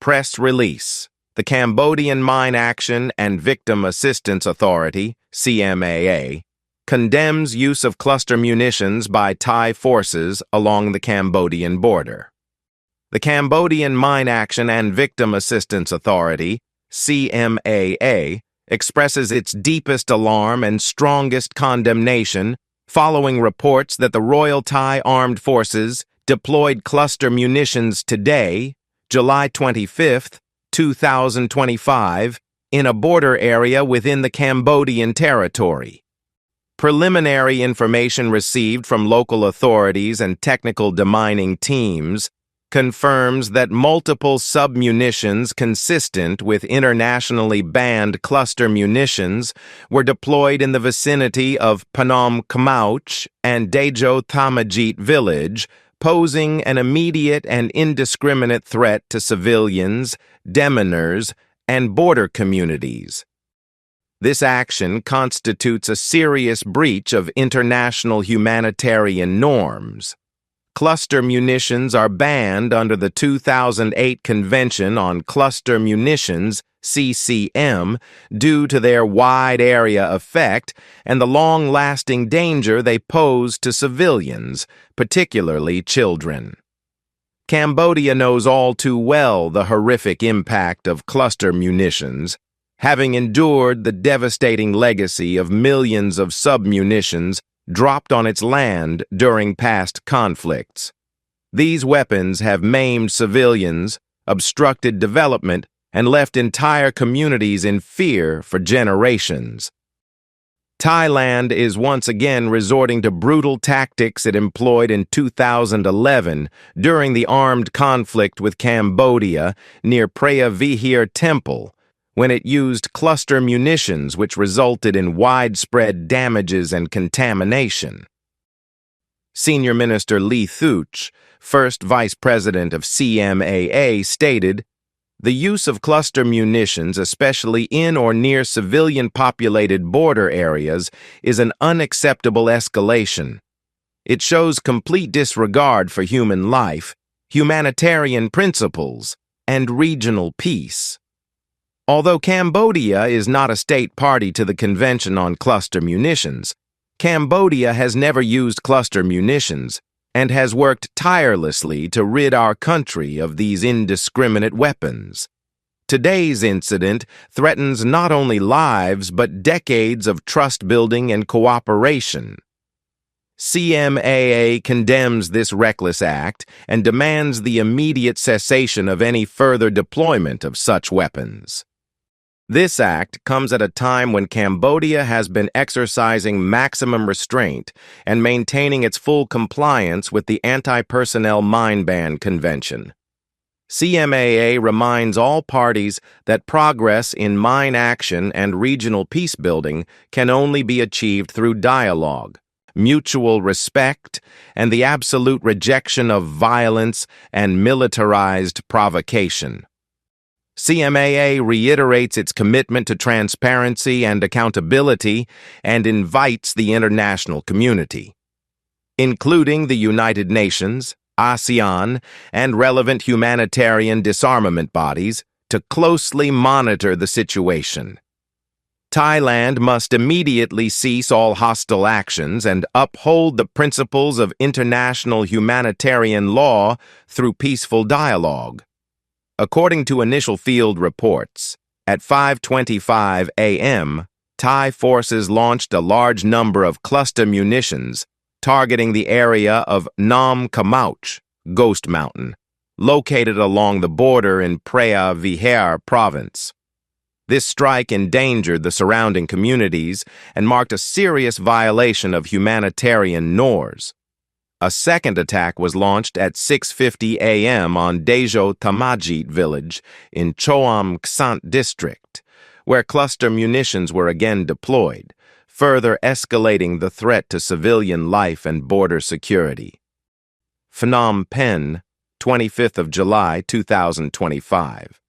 Press release. The Cambodian Mine Action and Victim Assistance Authority, CMAA, condemns use of cluster munitions by Thai forces along the Cambodian border. The Cambodian Mine Action and Victim Assistance Authority, CMAA, expresses its deepest alarm and strongest condemnation following reports that the Royal Thai Armed Forces deployed cluster munitions today, July 25, 2025, in a border area within the Cambodian territory. Preliminary information received from local authorities and technical demining teams confirms that multiple submunitions consistent with internationally banned cluster munitions were deployed in the vicinity of Phnom Kmauch and Dejo Thamajit village, posing an immediate and indiscriminate threat to civilians, deminers, and border communities. This action constitutes a serious breach of international humanitarian norms. Cluster munitions are banned under the 2008 Convention on Cluster Munitions, CCM, due to their wide area effect and the long-lasting danger they pose to civilians, particularly children. Cambodia knows all too well the horrific impact of cluster munitions, having endured the devastating legacy of millions of submunitions dropped on its land during past conflicts. These weapons have maimed civilians, obstructed development, and left entire communities in fear for generations. Thailand is once again resorting to brutal tactics it employed in 2011 during the armed conflict with Cambodia near Preah Vihear Temple, when it used cluster munitions which resulted in widespread damages and contamination. Senior Minister Lee Thuch, first Vice President of CMAA, stated, "The use of cluster munitions, especially in or near civilian-populated border areas, is an unacceptable escalation. It shows complete disregard for human life, humanitarian principles, and regional peace." Although Cambodia is not a state party to the Convention on Cluster Munitions, Cambodia has never used cluster munitions and has worked tirelessly to rid our country of these indiscriminate weapons. Today's incident threatens not only lives but decades of trust-building and cooperation. CMAA condemns this reckless act and demands the immediate cessation of any further deployment of such weapons. This act comes at a time when Cambodia has been exercising maximum restraint and maintaining its full compliance with the Anti-Personnel Mine Ban Convention. CMAA reminds all parties that progress in mine action and regional peacebuilding can only be achieved through dialogue, mutual respect, and the absolute rejection of violence and militarized provocation. CMAA reiterates its commitment to transparency and accountability and invites the international community, including the United Nations, ASEAN, and relevant humanitarian disarmament bodies, to closely monitor the situation. Thailand must immediately cease all hostile actions and uphold the principles of international humanitarian law through peaceful dialogue. According to initial field reports, at 5:25 a.m., Thai forces launched a large number of cluster munitions targeting the area of Phnom Kmauch, Ghost Mountain, located along the border in Preah Vihear province. This strike endangered the surrounding communities and marked a serious violation of humanitarian norms. A second attack was launched at 6:50 a.m. on Dejo Thamajit village in Choam Ksant district, where cluster munitions were again deployed, further escalating the threat to civilian life and border security. Phnom Penh, 25th of July, 2025.